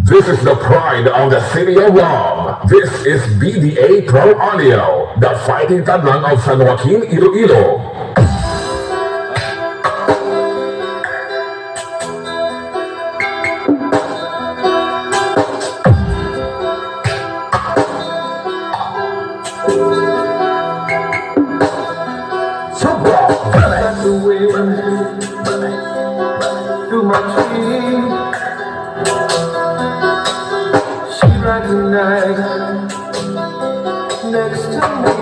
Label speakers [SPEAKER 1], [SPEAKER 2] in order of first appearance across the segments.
[SPEAKER 1] This is the pride of the city of Rom. This is BDA Pro Audio, the fighting tadlang of San Joaquin, Iloilo.
[SPEAKER 2] Through my tree, she recognized next to me.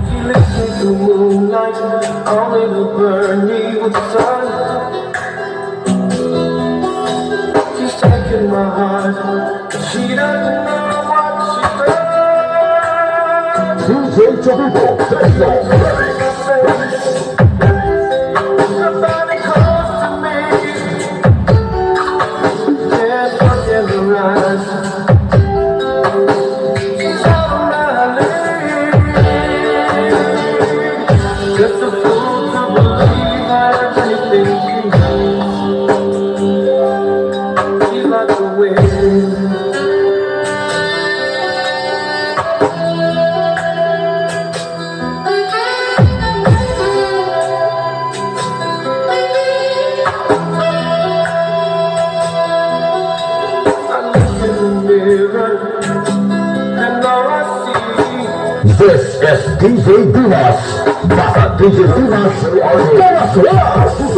[SPEAKER 2] She lifts me through moonlight, only to burn me with the sun. She's taking my heart, she doesn't know what she's done.
[SPEAKER 1] DJ Chabuco, let's go. This is DJ Dimas. Basta DJ Dimas. Dimas, DJ.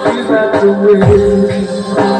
[SPEAKER 2] She's like the wind.